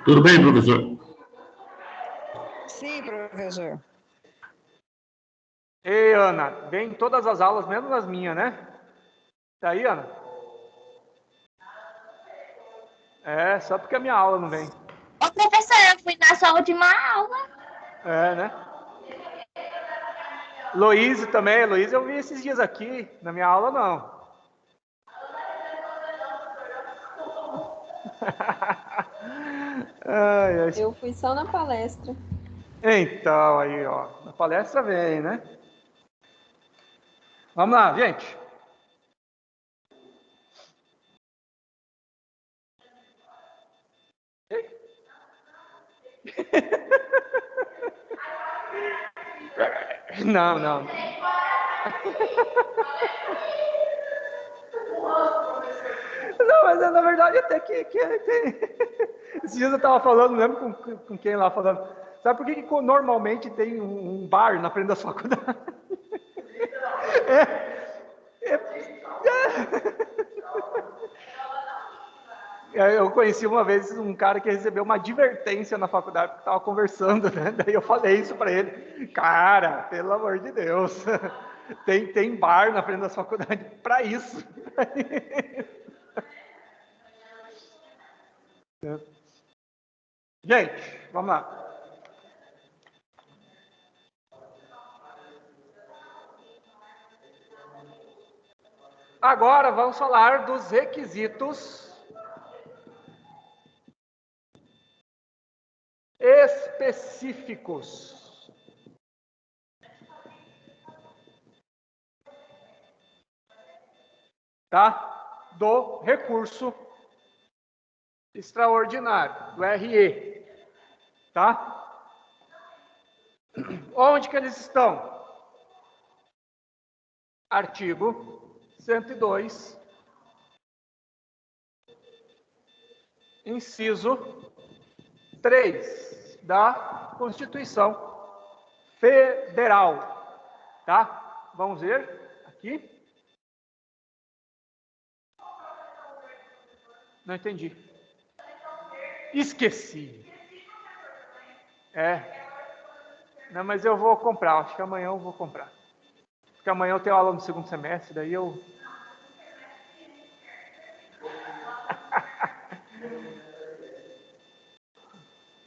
Tudo bem, professor? Sim, professor. Ei, Ana, vem em todas as aulas, menos nas minhas, né? Tá aí, Ana? É, só porque a minha aula não vem. Ô, professor, eu fui na sua última aula. É, né? Luísa também, Luísa eu vi esses dias aqui, na minha aula não. Ai, ai. Eu fui só na palestra. Então, aí, ó, na palestra vem, né? Vamos lá, gente. Não, não. Não, mas na verdade até que tem. Esses dias eu estava falando, não lembro com quem lá falando. Sabe por que normalmente tem um bar na frente da sua faculdade? Eu conheci uma vez um cara que recebeu uma advertência na faculdade porque estava conversando, né? Daí eu falei isso para ele. Cara, pelo amor de Deus, tem bar na frente da faculdade para isso. Gente, vamos lá. Agora vamos falar dos requisitos específicos. Tá? Do recurso extraordinário, do RE. Tá? Onde que eles estão? Artigo 102, inciso 3 da Constituição Federal. Tá? Vamos ver aqui. Não entendi. Esqueci. Não, mas eu vou comprar. Acho que amanhã eu vou comprar. Porque amanhã eu tenho aula no segundo semestre, daí eu...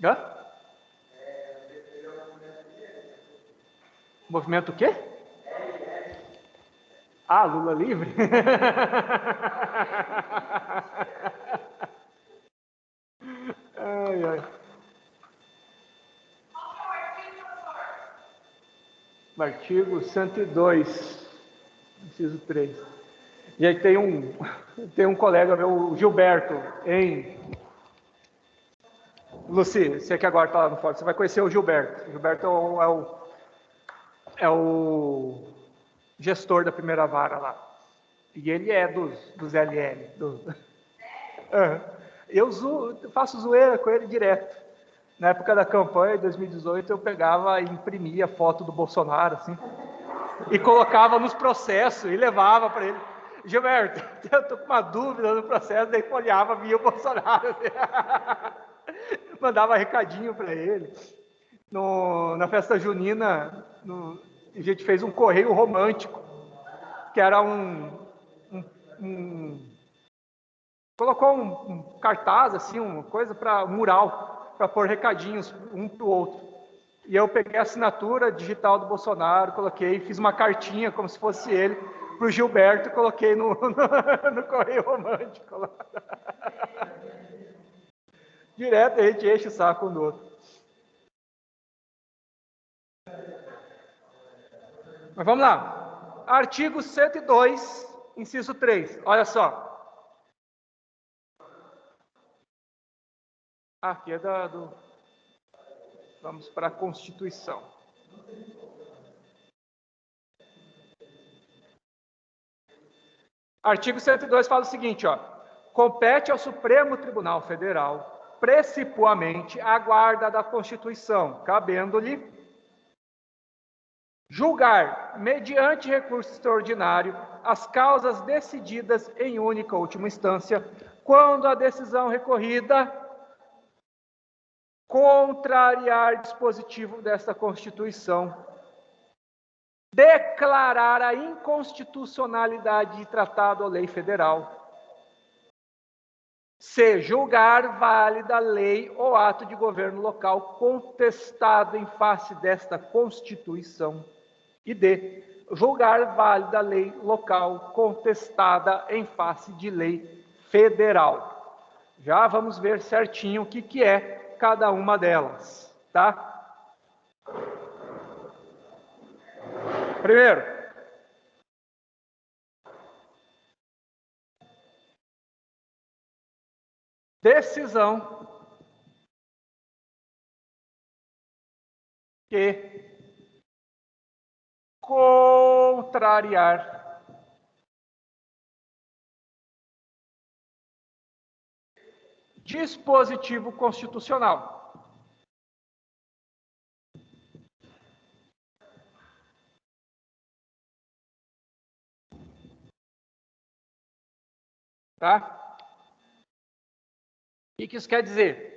Hã? Movimento o quê? Ah, Lula livre? Ai, ai. Artigo 102, inciso 3. E aí tem um colega meu, o Gilberto, em... Luci, você que agora está lá no fórum, você vai conhecer o Gilberto. O Gilberto é o gestor da primeira vara lá. E ele é dos LL. Eu faço zoeira com ele direto. Na época da campanha, em 2018, eu pegava e imprimia a foto do Bolsonaro, assim, e colocava nos processos e levava para ele. Gilberto, eu estou com uma dúvida no processo, daí folheava, via o Bolsonaro. Mandava recadinho para ele. Na festa junina, a gente fez um correio romântico, que era colocou um cartaz, assim, uma coisa para um mural, para pôr recadinhos um para o outro. E eu peguei a assinatura digital do Bolsonaro, coloquei, fiz uma cartinha como se fosse ele, para o Gilberto, e coloquei no correio romântico lá. Direto a gente enche o saco um do outro. Mas vamos lá. Artigo 102, inciso 3. Olha só. Aqui é vamos para a Constituição. Artigo 102 fala o seguinte, ó. Compete ao Supremo Tribunal Federal, precipuamente, a guarda da Constituição, cabendo-lhe julgar, mediante recurso extraordinário, as causas decididas em única ou última instância, quando a decisão recorrida contrariar dispositivo desta Constituição, declarar a inconstitucionalidade de tratado ou lei federal, C, julgar válida lei ou ato de governo local contestado em face desta Constituição, e D, julgar válida lei local contestada em face de lei federal. Já vamos ver certinho o que é cada uma delas, tá? Primeiro, decisão que contrariar dispositivo constitucional. Tá? O que isso quer dizer?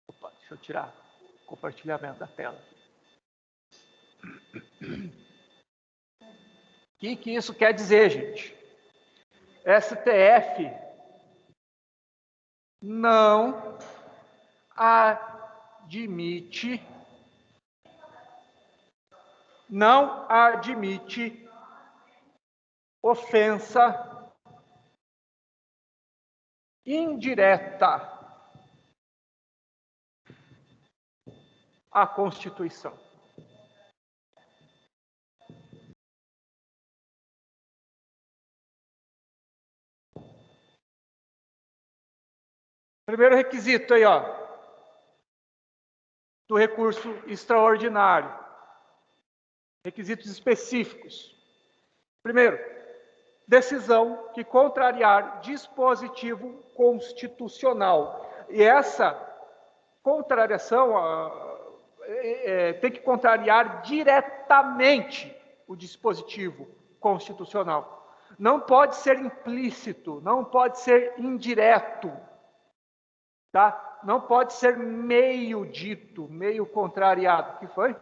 Opa, deixa eu tirar o compartilhamento da tela. O que isso quer dizer, gente? STF não admite ofensa indireta à Constituição. Primeiro requisito aí, ó, do recurso extraordinário. Requisitos específicos. Primeiro, decisão que contrariar dispositivo constitucional. E essa contrariação tem que contrariar diretamente o dispositivo constitucional. Não pode ser implícito, não pode ser indireto, tá? Não pode ser meio dito, meio contrariado. O que foi?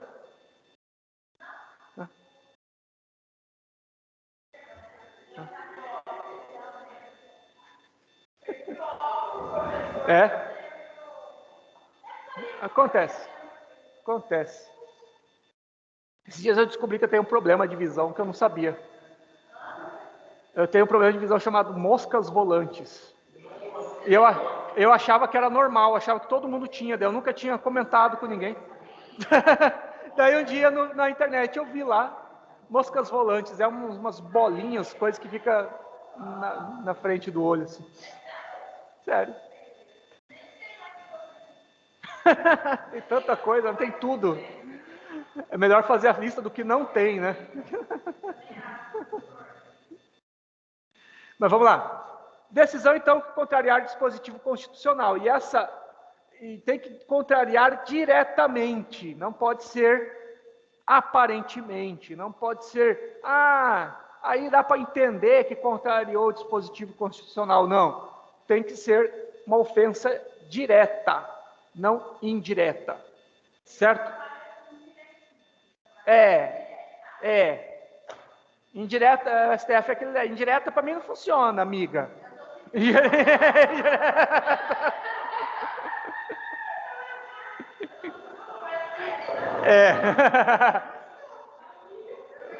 Acontece. Esses dias eu descobri que eu tenho um problema de visão que eu não sabia. Eu tenho um problema de visão chamado moscas volantes. E eu achava que era normal, achava que todo mundo tinha, daí eu nunca tinha comentado com ninguém. Daí um dia na internet eu vi lá, moscas volantes, umas bolinhas, coisas que ficam na frente do olho, assim. Sério. Tem tanta coisa, tem tudo. É melhor fazer a lista do que não tem, né? Mas vamos lá. Decisão, então, contrariar dispositivo constitucional. E tem que contrariar diretamente. Não pode ser aparentemente. Não pode ser, aí dá para entender que contrariou o dispositivo constitucional. Não. Tem que ser uma ofensa direta, não indireta. Certo? Indireta, o STF é aquele. Indireta para mim não funciona, amiga.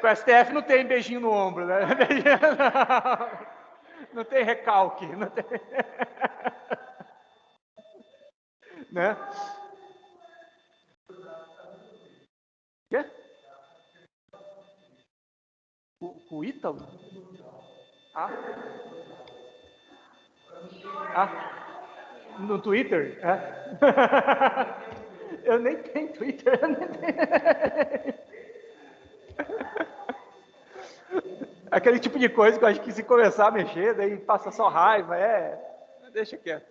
Com o STF não tem beijinho no ombro, né? Não tem recalque, não tem. Né? Quê? O Ítalo? No Twitter? Eu nem tenho Twitter. Aquele tipo de coisa que eu acho que se começar a mexer, daí passa só raiva, deixa quieto.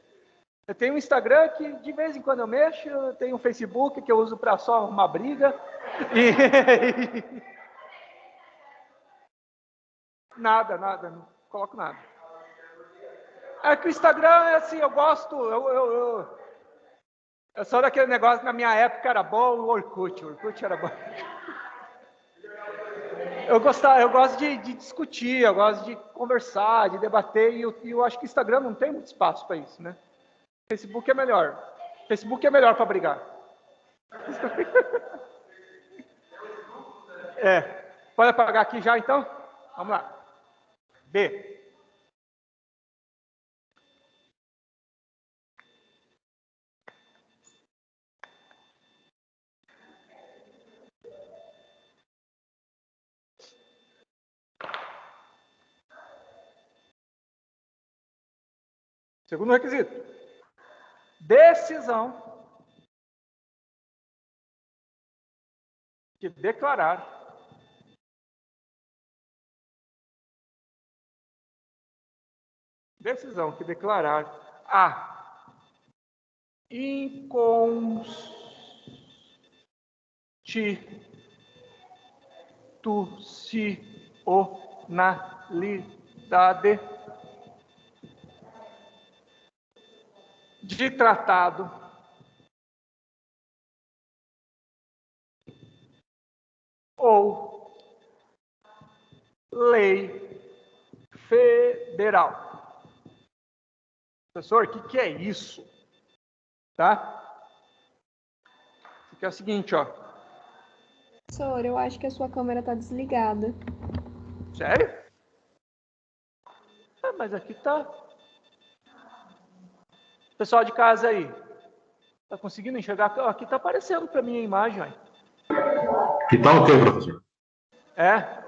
Eu tenho um Instagram que de vez em quando eu mexo, eu tenho um Facebook que eu uso para só uma briga. Nada, não coloco nada. É que o Instagram é assim, eu gosto, eu sou daquele negócio, na minha época era bom, o Orkut era bom. Eu gosto de discutir, eu gosto de conversar, de debater, e eu acho que o Instagram não tem muito espaço para isso, né? Facebook é melhor. Facebook é melhor para brigar. É. Pode apagar aqui já, então? Vamos lá. B. Segundo requisito. Decisão de declarar a inconstitucionalidade de tratado ou lei federal. Professor, o que é isso? Tá? Isso aqui é o seguinte, ó. Professor, eu acho que a sua câmera está desligada. Sério? Ah, mas aqui tá. Pessoal de casa aí, tá conseguindo enxergar? Aqui tá aparecendo para mim a imagem, ó. Que tal o quê, professor? É?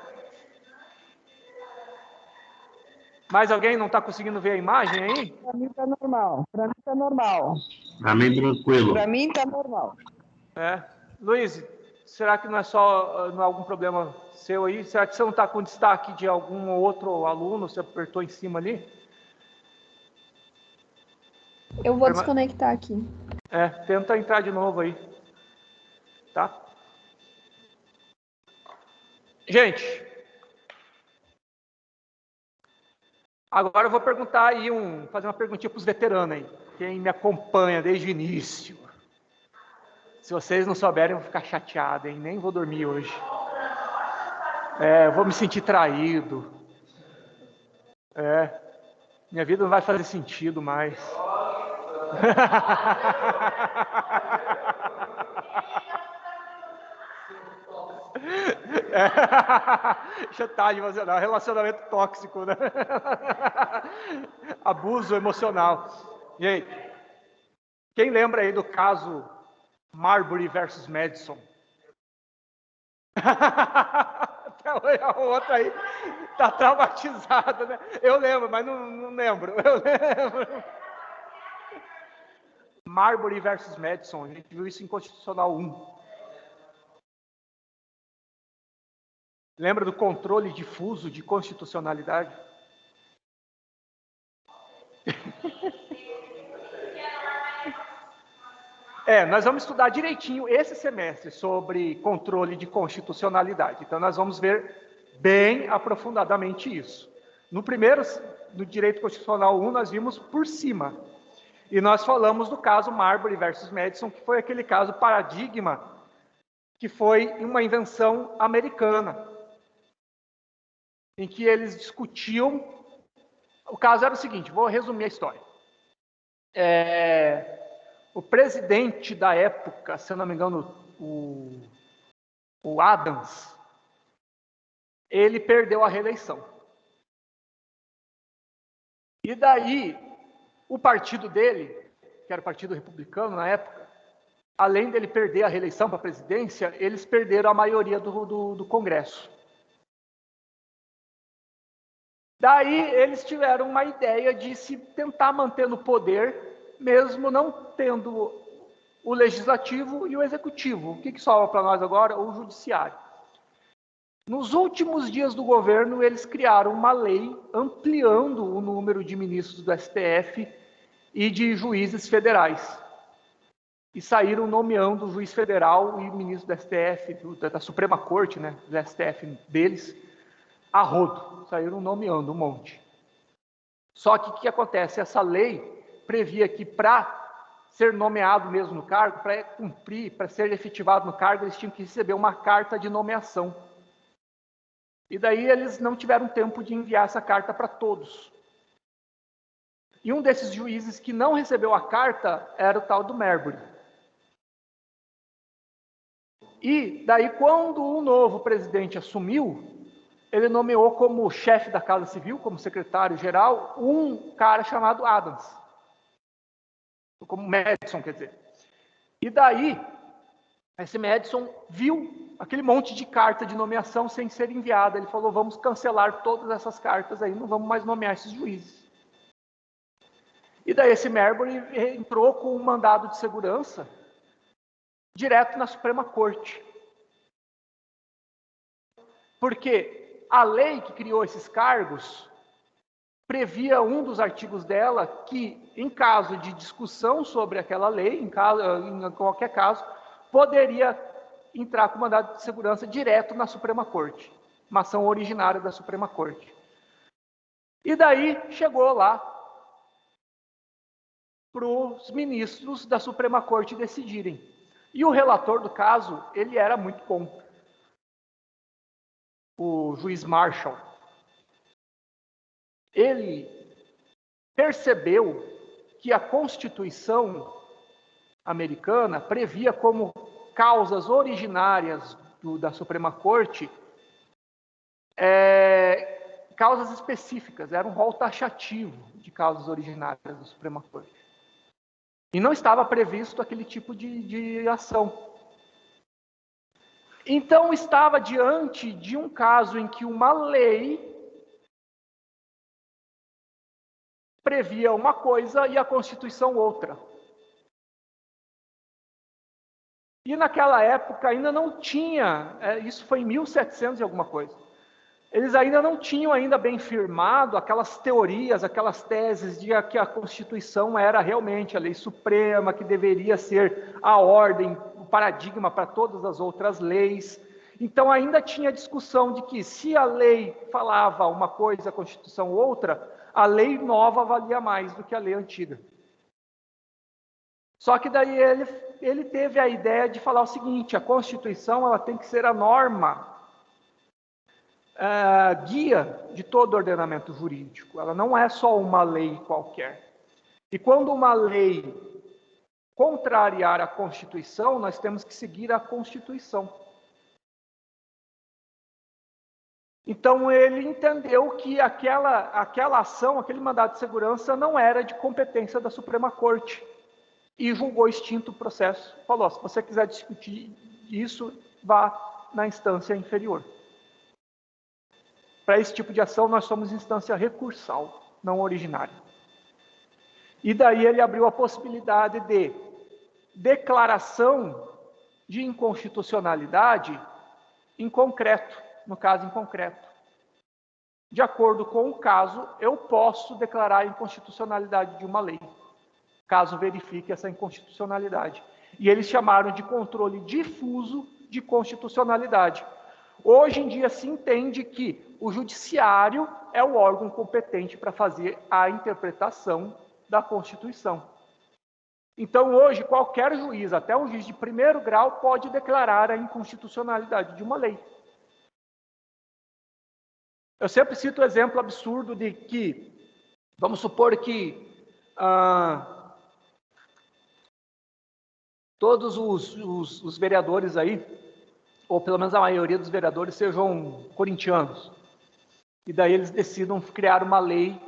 Mais alguém não está conseguindo ver a imagem aí? Para mim tá normal. Para mim tá normal. Pra mim, tranquilo. Para mim tá normal. É. Luiz, será que não é algum problema seu aí? Será que você não está com destaque de algum outro aluno? Você apertou em cima ali? Eu vou desconectar aqui. É, tenta entrar de novo aí. Tá? Gente, agora eu vou perguntar aí, fazer uma perguntinha para os veteranos aí, quem me acompanha desde o início. Se vocês não souberem, eu vou ficar chateado, hein? Nem vou dormir hoje. Eu vou me sentir traído. Minha vida não vai fazer sentido mais. Chantagem emocional, relacionamento tóxico, né? Abuso emocional. Gente, quem lembra aí do caso Marbury versus Madison? A outra aí tá traumatizada, né? Eu lembro, mas não lembro. Eu lembro. Marbury versus Madison, a gente viu isso em Constitucional 1. Lembra do controle difuso de constitucionalidade? Nós vamos estudar direitinho esse semestre sobre controle de constitucionalidade. Então, nós vamos ver bem aprofundadamente isso. No Direito Constitucional 1, nós vimos por cima. E nós falamos do caso Marbury versus Madison, que foi aquele caso paradigma, que foi uma invenção americana, em que eles discutiam. O caso era o seguinte, vou resumir a história. O presidente da época, se eu não me engano, o Adams, ele perdeu a reeleição. E daí, o partido dele, que era o Partido Republicano na época, além dele perder a reeleição para a presidência, eles perderam a maioria do Congresso. Daí eles tiveram uma ideia de se tentar manter no poder, mesmo não tendo o legislativo e o executivo. O que sobra para nós agora? O judiciário. Nos últimos dias do governo, eles criaram uma lei ampliando o número de ministros do STF e de juízes federais. E saíram nomeando o juiz federal e o ministro do STF, da Suprema Corte, né, do STF deles, a rodo. Saíram nomeando um monte. Só que o que acontece? Essa lei previa que para ser nomeado mesmo no cargo, para cumprir, para ser efetivado no cargo, eles tinham que receber uma carta de nomeação. E daí eles não tiveram tempo de enviar essa carta para todos. E um desses juízes que não recebeu a carta era o tal do Marbury. E daí, quando o novo presidente assumiu, ele nomeou como chefe da Casa Civil, como secretário-geral, um cara chamado Adams. Como Madison, quer dizer. E daí, esse Madison viu aquele monte de carta de nomeação sem ser enviada. Ele falou, vamos cancelar todas essas cartas aí, não vamos mais nomear esses juízes. E daí esse Marbury entrou com um mandado de segurança direto na Suprema Corte. Porque a lei que criou esses cargos previa um dos artigos dela que, em caso de discussão sobre aquela lei, em qualquer caso, poderia entrar com mandado de segurança direto na Suprema Corte, uma ação originária da Suprema Corte. E daí chegou lá para os ministros da Suprema Corte decidirem. E o relator do caso, ele era muito bom. O juiz Marshall. Ele percebeu que a Constituição americana previa como causas originárias da Suprema Corte causas específicas, era um rol taxativo de causas originárias da Suprema Corte. E não estava previsto aquele tipo de ação. Então, estava diante de um caso em que uma lei previa uma coisa e a Constituição outra. E naquela época ainda não tinha, isso foi em 1700 e alguma coisa, eles ainda não tinham ainda bem firmado aquelas teorias, aquelas teses de que a Constituição era realmente a lei suprema, que deveria ser a ordem, o paradigma para todas as outras leis. Então ainda tinha discussão de que se a lei falava uma coisa, a Constituição outra, a lei nova valia mais do que a lei antiga. Só que daí ele teve a ideia de falar o seguinte, a Constituição ela tem que ser a norma, guia de todo ordenamento jurídico. Ela não é só uma lei qualquer. E quando uma lei contrariar a Constituição, nós temos que seguir a Constituição. Então ele entendeu que aquela ação, aquele mandado de segurança não era de competência da Suprema Corte. E julgou extinto o processo. Falou, se você quiser discutir isso, vá na instância inferior. Para esse tipo de ação, nós somos instância recursal, não originária. E daí ele abriu a possibilidade de declaração de inconstitucionalidade em concreto, no caso em concreto. De acordo com o caso, eu posso declarar a inconstitucionalidade de uma lei, caso verifique essa inconstitucionalidade. E eles chamaram de controle difuso de constitucionalidade. Hoje em dia se entende que o judiciário é o órgão competente para fazer a interpretação da Constituição. Então hoje qualquer juiz, até um juiz de primeiro grau, pode declarar a inconstitucionalidade de uma lei. Eu sempre cito o exemplo absurdo de que, vamos supor que todos os vereadores aí, ou pelo menos a maioria dos vereadores, sejam corintianos. E daí eles decidam criar uma lei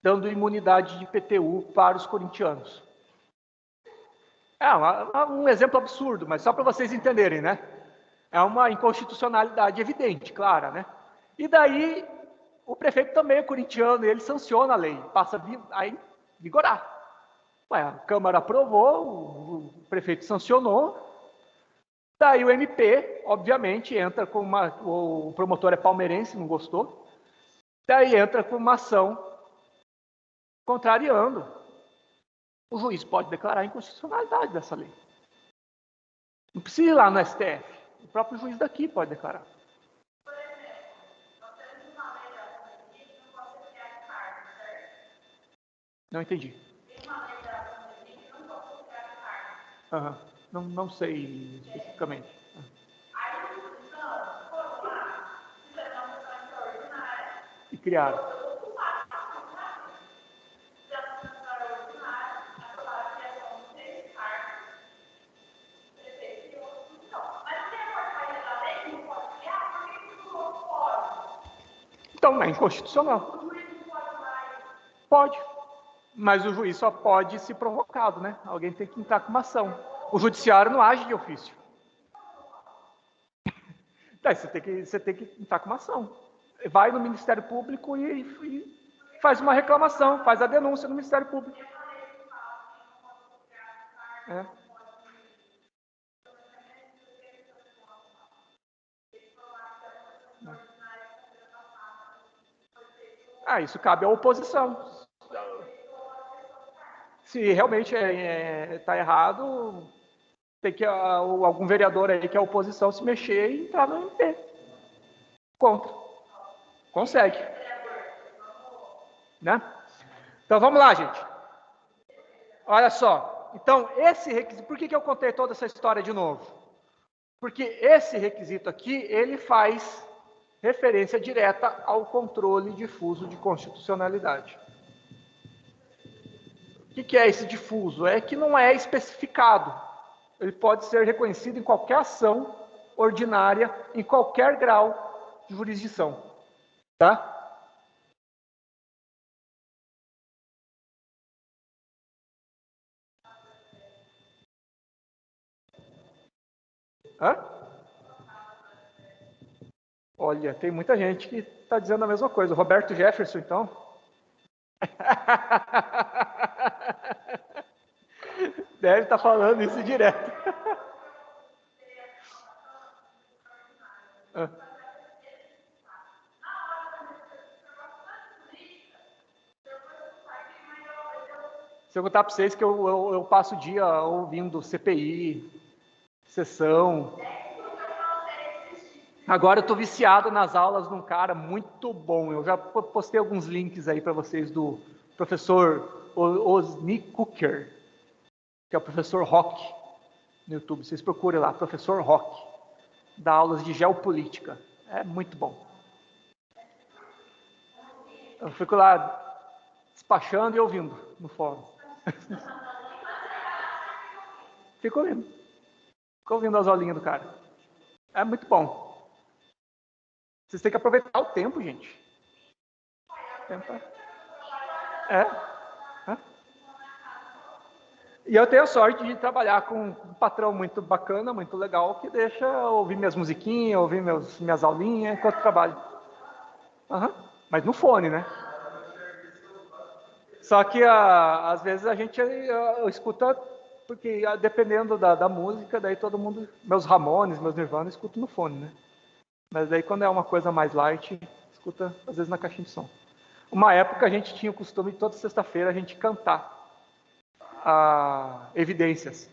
dando imunidade de IPTU para os corintianos. Um exemplo absurdo, mas só para vocês entenderem, né? É uma inconstitucionalidade evidente, clara, né? E daí o prefeito também é corintiano e ele sanciona a lei, passa a vigorar. A Câmara aprovou, o prefeito sancionou, daí o MP, obviamente, entra com o promotor é palmeirense, não gostou, daí entra com uma ação contrariando. O juiz pode declarar a inconstitucionalidade dessa lei. Não precisa ir lá no STF, o próprio juiz daqui pode declarar. Não entendi. Aham. Não sei especificamente. E criaram. Então, é inconstitucional. Pode. Mas o juiz só pode se provocado, né? Alguém tem que entrar com uma ação. O judiciário não age de ofício. Daí você tem que entrar com uma ação. Vai no Ministério Público e faz uma reclamação, faz a denúncia no Ministério Público. É. Isso cabe à oposição. Se realmente está errado, tem que algum vereador aí que é oposição se mexer e entrar no MP. Contra. Consegue. Né? Então vamos lá, gente. Olha só. Então, esse requisito... Por que eu contei toda essa história de novo? Porque esse requisito aqui, ele faz referência direta ao controle difuso de constitucionalidade. O que é esse difuso? É que não é especificado. Ele pode ser reconhecido em qualquer ação ordinária, em qualquer grau de jurisdição. Tá? Hã? Olha, tem muita gente que está dizendo a mesma coisa. O Roberto Jefferson, então. Deve estar falando isso direto. Se eu contar para vocês que eu passo o dia ouvindo CPI, sessão. Agora eu estou viciado nas aulas de um cara muito bom. Eu já postei alguns links aí para vocês do professor Osni Cooker, que é o professor Rock no YouTube. Vocês procurem lá, professor Rock. Dá aulas de geopolítica. É muito bom. Eu fico lá despachando e ouvindo no fórum. Fico ouvindo as aulinhas do cara. É muito bom. Vocês têm que aproveitar o tempo, gente. E eu tenho a sorte de trabalhar com um patrão muito bacana, muito legal, que deixa eu ouvir minhas musiquinhas, ouvir minhas aulinhas enquanto trabalho. Mas no fone, né? Só que às vezes a gente escuta, porque dependendo da música, daí todo mundo, meus Ramones, meus Nirvana, escuto no fone, né? Mas daí quando é uma coisa mais light, escuta às vezes na caixinha de som. Uma época a gente tinha o costume de toda sexta-feira a gente cantar Evidências.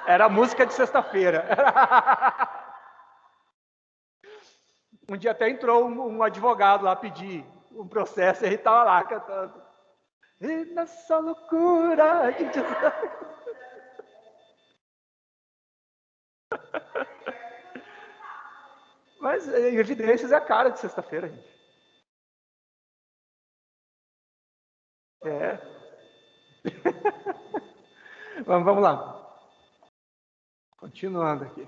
Era a música de sexta-feira. Um dia até entrou um advogado lá pedir um processo e ele estava lá cantando. E nessa loucura a gente... Mas Evidências é a cara de sexta-feira, gente. Vamos lá. Continuando aqui.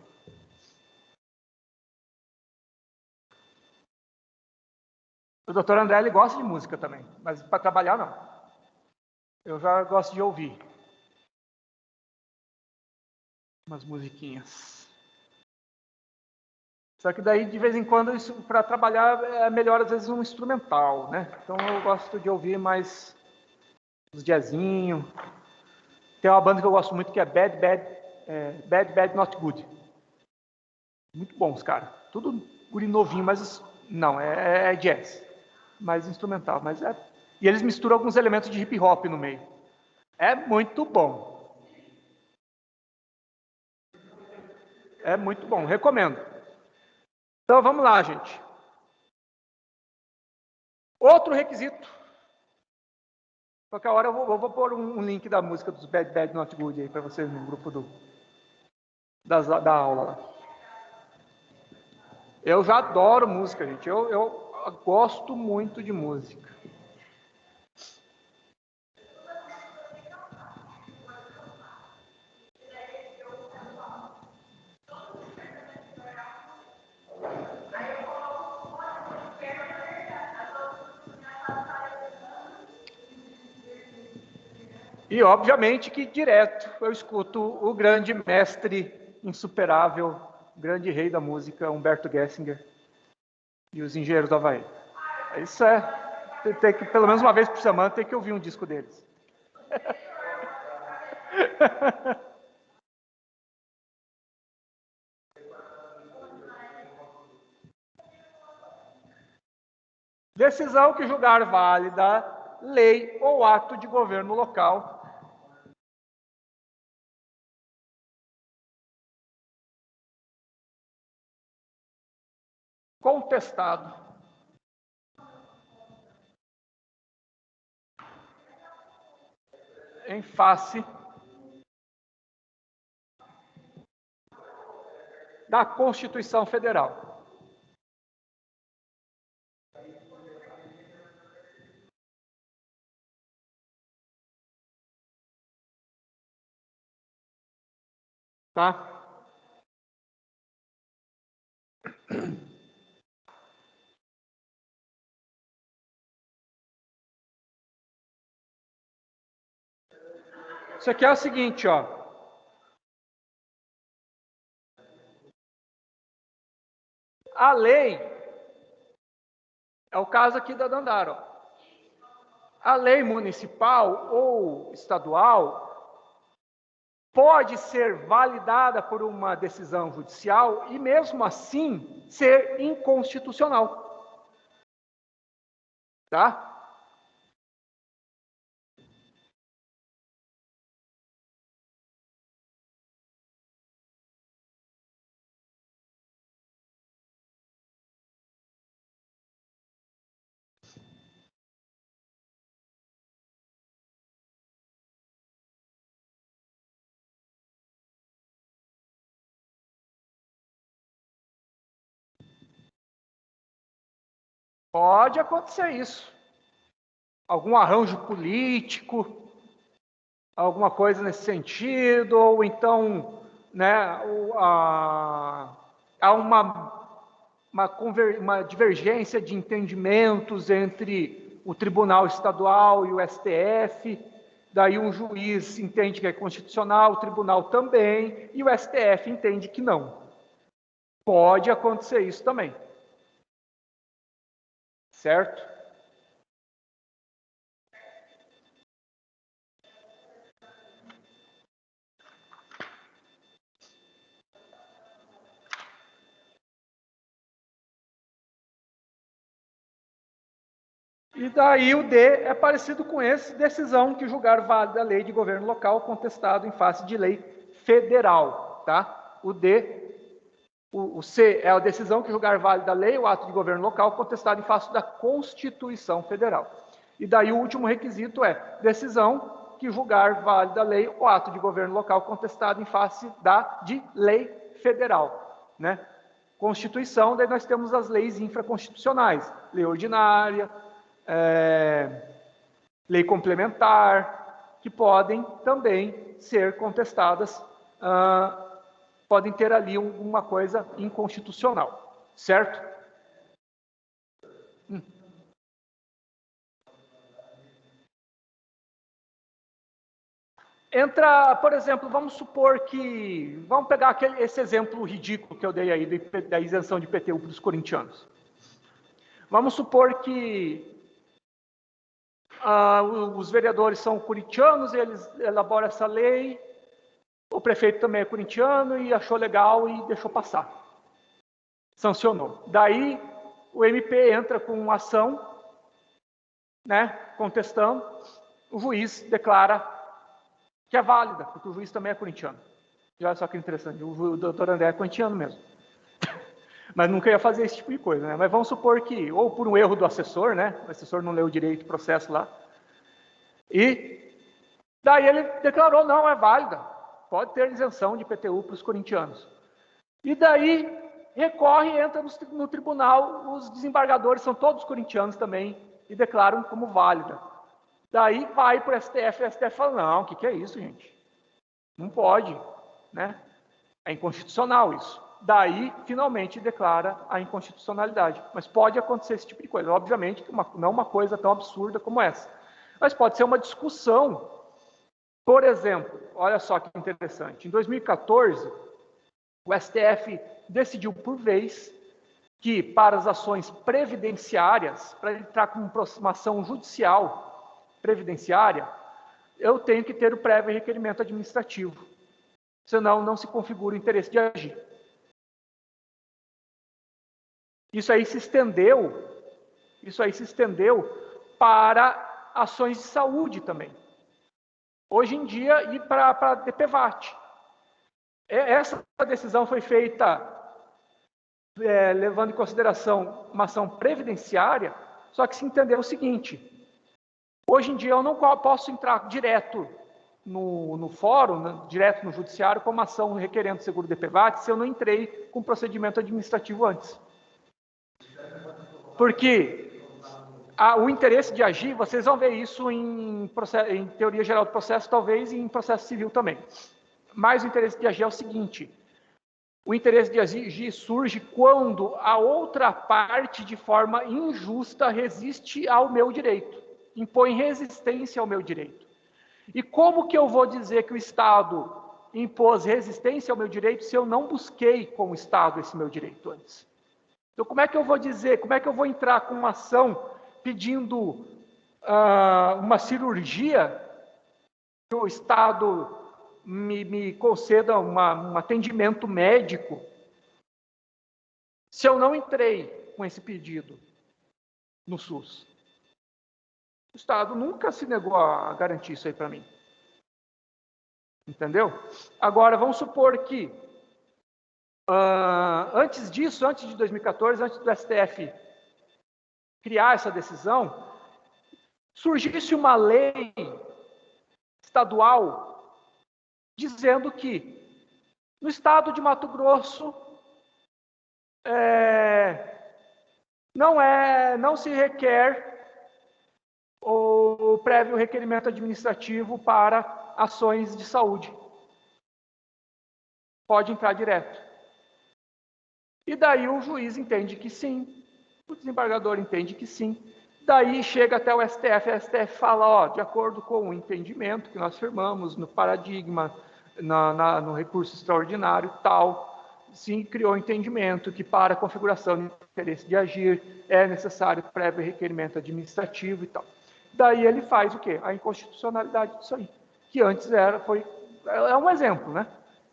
O doutor André, ele gosta de música também, mas para trabalhar, não. Eu já gosto de ouvir umas musiquinhas. Só que daí, de vez em quando, para trabalhar, é melhor, às vezes, um instrumental, né? Então, eu gosto de ouvir mais uns jazzinho. Tem uma banda que eu gosto muito, que é Bad Bad Not Good. Muito bons, cara. Tudo guri novinho, mas não, é jazz. Mais instrumental, mas é... E eles misturam alguns elementos de hip hop no meio. É muito bom. É muito bom, recomendo. Então, vamos lá, gente. Outro requisito Qualquer hora eu vou pôr um link da música dos Bad Bad Not Good aí para vocês no grupo da aula lá. Eu já adoro música, gente. Eu gosto muito de música. E, obviamente, que direto eu escuto o grande mestre insuperável, grande rei da música, Humberto Gessinger e os Engenheiros do Havaí. Isso tem que, pelo menos uma vez por semana, tem que ouvir um disco deles. Decisão que julgar válida, lei ou ato de governo local contestado em face da Constituição Federal. Tá? Isso aqui é o seguinte, ó. A lei é o caso aqui da Dandara, ó. A lei municipal ou estadual pode ser validada por uma decisão judicial e, mesmo assim, ser inconstitucional. Tá? Pode acontecer isso. Algum arranjo político, alguma coisa nesse sentido, ou então, né, há uma divergência de entendimentos entre o Tribunal Estadual e o STF, daí um juiz entende que é constitucional, o tribunal também, e o STF entende que não. Pode acontecer isso também. Certo? E daí o D é parecido com esse, decisão que julgar válida a lei de governo local contestado em face de lei federal, tá? O D, o C é a decisão que julgar válida a lei ou ato de governo local contestado em face da Constituição Federal. E daí o último requisito é decisão que julgar válida a lei ou ato de governo local contestado em face de lei federal, né? Constituição, daí nós temos as leis infraconstitucionais, lei ordinária, lei complementar, que podem também ser contestadas, podem ter ali uma coisa inconstitucional, certo? Entra, por exemplo, vamos supor que, vamos pegar esse exemplo ridículo que eu dei aí da isenção de IPTU para os corintianos. Vamos supor que os vereadores são corintianos, eles elaboram essa lei, o prefeito também é corintiano e achou legal e deixou passar. Sancionou. Daí o MP entra com uma ação, né, contestando, o juiz declara que é válida, porque o juiz também é corintiano. E olha só que interessante, o doutor André é corintiano mesmo. Mas nunca ia fazer esse tipo de coisa, né? Mas vamos supor que, ou por um erro do assessor, né? O assessor não leu direito o processo lá, E daí ele declarou, não, é válida, pode ter isenção de IPTU para os corintianos. E daí recorre e entra no tribunal, os desembargadores são todos corintianos também, e declaram como válida. Daí vai para o STF, e o STF fala, não, o que é isso, gente? Não pode, né? É inconstitucional isso. Daí, finalmente, declara a inconstitucionalidade. Mas pode acontecer esse tipo de coisa. Obviamente, não uma coisa tão absurda como essa. Mas pode ser uma discussão. Por exemplo, olha só que interessante. Em 2014, o STF decidiu por vez que, para as ações previdenciárias, para entrar com uma ação judicial previdenciária, eu tenho que ter o prévio requerimento administrativo. Senão, não se configura o interesse de agir. Isso aí se estendeu para ações de saúde também. Hoje em dia, e para DPVAT. Essa decisão foi feita levando em consideração uma ação previdenciária, só que se entendeu o seguinte: hoje em dia eu não posso entrar direto no fórum, direto no judiciário, com uma ação requerendo seguro DPVAT, se eu não entrei com procedimento administrativo antes. Porque o interesse de agir, vocês vão ver isso em teoria geral do processo, talvez, e em processo civil também. Mas o interesse de agir é o seguinte: o interesse de agir surge quando a outra parte, de forma injusta, resiste ao meu direito, impõe resistência ao meu direito. E como que eu vou dizer que o Estado impôs resistência ao meu direito se eu não busquei com o Estado esse meu direito antes? Então, como é que eu vou dizer, como é que eu vou entrar com uma ação pedindo uma cirurgia que o Estado me conceda um atendimento médico, se eu não entrei com esse pedido no SUS? O Estado nunca se negou a garantir isso aí para mim. Entendeu? Agora, vamos supor que, antes disso, antes de 2014, antes do STF criar essa decisão, surgisse uma lei estadual dizendo que no estado de Mato Grosso não se requer o prévio requerimento administrativo para ações de saúde. Pode entrar direto. E daí o juiz entende que sim, o desembargador entende que sim. Daí chega até o STF fala, de acordo com o entendimento que nós firmamos no paradigma, no recurso extraordinário tal, sim, criou o entendimento que para a configuração de interesse de agir é necessário prévio requerimento administrativo e tal. Daí ele faz o quê? A inconstitucionalidade disso aí, que antes é um exemplo, né?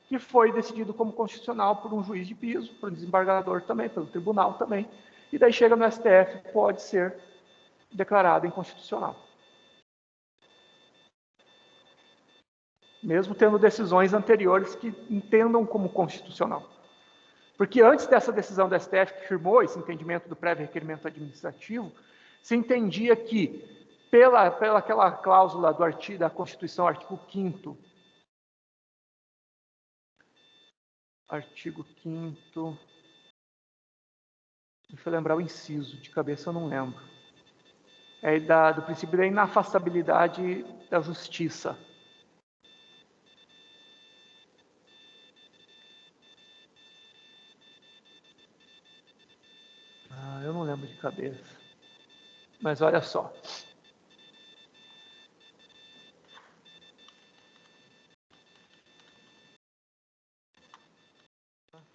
Que foi decidido como constitucional por um juiz de piso, por um desembargador também, pelo tribunal também, e daí chega no STF, pode ser declarada inconstitucional. Mesmo tendo decisões anteriores que entendam como constitucional. Porque antes dessa decisão do STF que firmou esse entendimento do prévio requerimento administrativo, se entendia que, pela aquela cláusula da Constituição, artigo 5º, deixa eu lembrar o inciso, de cabeça eu não lembro. Do princípio da inafastabilidade da justiça. Eu não lembro de cabeça. Mas olha só.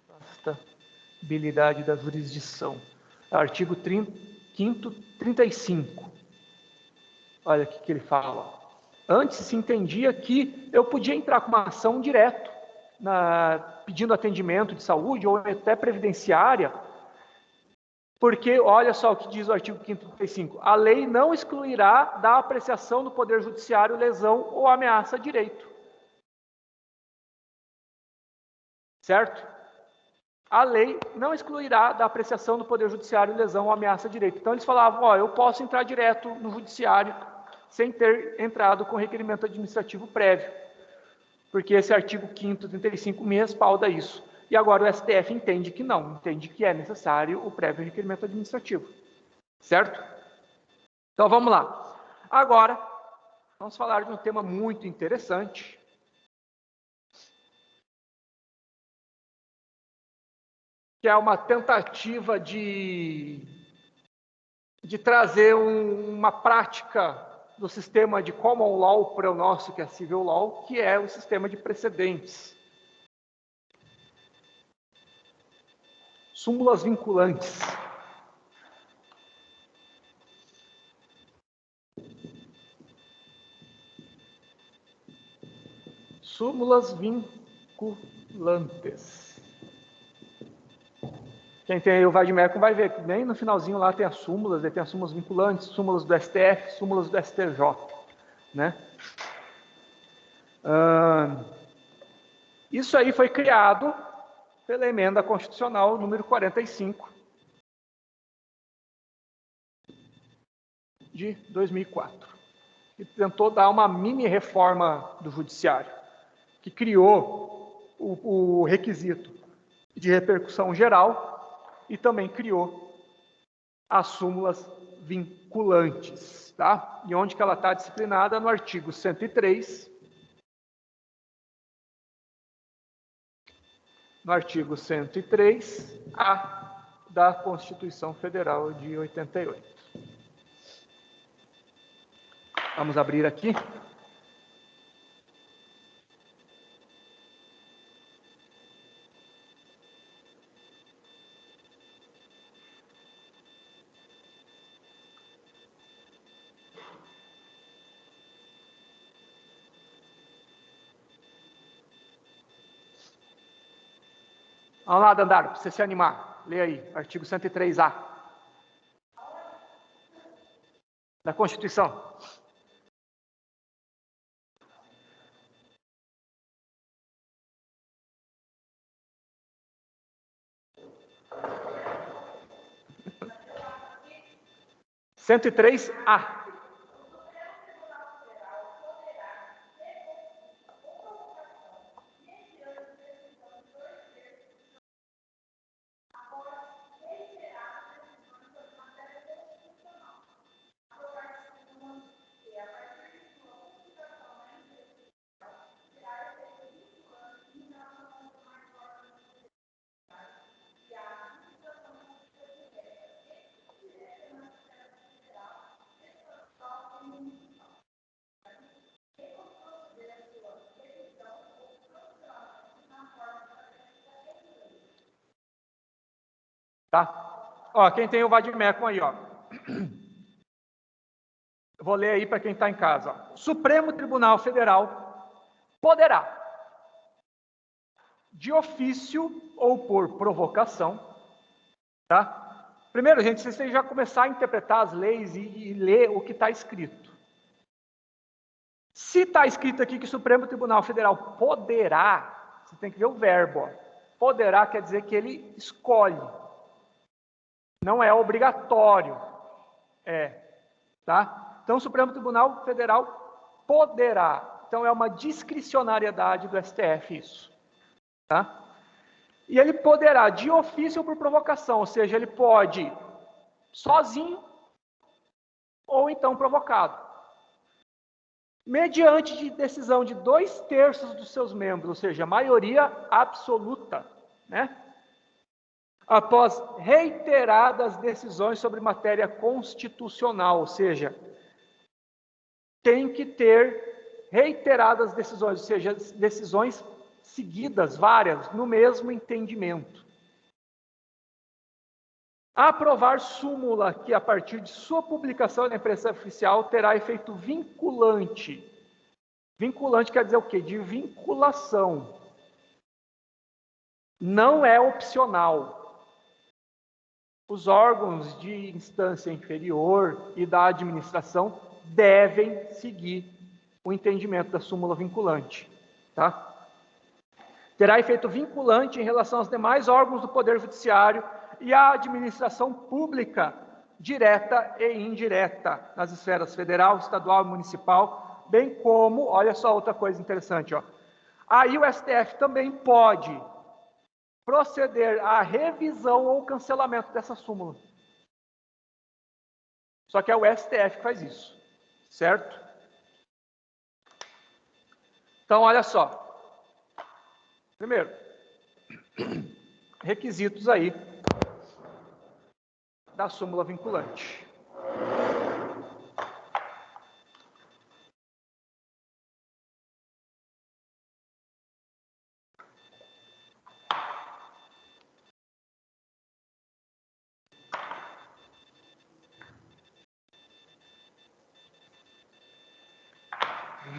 Afastabilidade da jurisdição. Artigo 5º, 35. Olha o que ele fala. Antes se entendia que eu podia entrar com uma ação direto, pedindo atendimento de saúde ou até previdenciária, porque, olha só o que diz o artigo 5º, 35. A lei não excluirá da apreciação do Poder Judiciário lesão ou ameaça a direito. Certo? A lei não excluirá da apreciação do Poder Judiciário lesão ou ameaça a direito. Então, eles falavam, eu posso entrar direto no judiciário sem ter entrado com requerimento administrativo prévio, porque esse artigo 5º 35 me respalda isso. E agora o STF entende que não, entende que é necessário o prévio requerimento administrativo. Certo? Então vamos lá. Agora, vamos falar de um tema muito interessante, que é uma tentativa de trazer uma prática do sistema de common law para o nosso, que é civil law, que é o sistema de precedentes. Súmulas vinculantes. Súmulas vinculantes. Quem tem aí o Vademecum vai ver que bem no finalzinho lá tem as súmulas, tem as súmulas vinculantes, súmulas do STF, súmulas do STJ. Né? Isso aí foi criado pela emenda constitucional número 45 de 2004, que tentou dar uma mini reforma do judiciário, que criou o requisito de repercussão geral e também criou as súmulas vinculantes, tá? E onde que ela está disciplinada? No artigo 103, no artigo 103-A da Constituição Federal de 88. Vamos abrir aqui. Vamos lá, Dandara, para você se animar. Lê aí, artigo 103-A da Constituição. Cento e três A. Tá? Ó, quem tem o Vademecum aí, ó. Eu vou ler aí para quem está em casa. Ó. O Supremo Tribunal Federal poderá, de ofício ou por provocação, tá? Primeiro, gente, vocês já começar a interpretar as leis e ler o que está escrito. Se está escrito aqui que o Supremo Tribunal Federal poderá, você tem que ver o verbo. Ó. Poderá quer dizer que ele escolhe. Não é obrigatório. Tá? Então, o Supremo Tribunal Federal poderá. Então, é uma discricionariedade do STF isso. Tá? E ele poderá, de ofício ou por provocação, ou seja, ele pode sozinho ou então provocado. Mediante de decisão de 2/3 dos seus membros, ou seja, maioria absoluta, né? Após reiteradas decisões sobre matéria constitucional, ou seja, tem que ter reiteradas decisões, ou seja, decisões seguidas, várias, no mesmo entendimento. Aprovar súmula que, a partir de sua publicação na imprensa oficial, terá efeito vinculante. Vinculante quer dizer o quê? De vinculação. Não é opcional. Os órgãos de instância inferior e da administração devem seguir o entendimento da súmula vinculante. Tá? Terá efeito vinculante em relação aos demais órgãos do Poder Judiciário e à administração pública direta e indireta nas esferas federal, estadual e municipal, bem como, olha só outra coisa interessante, ó. Aí o STF também pode proceder à revisão ou cancelamento dessa súmula. Só que é o STF que faz isso, certo? Então, olha só. Primeiro, requisitos aí da súmula vinculante.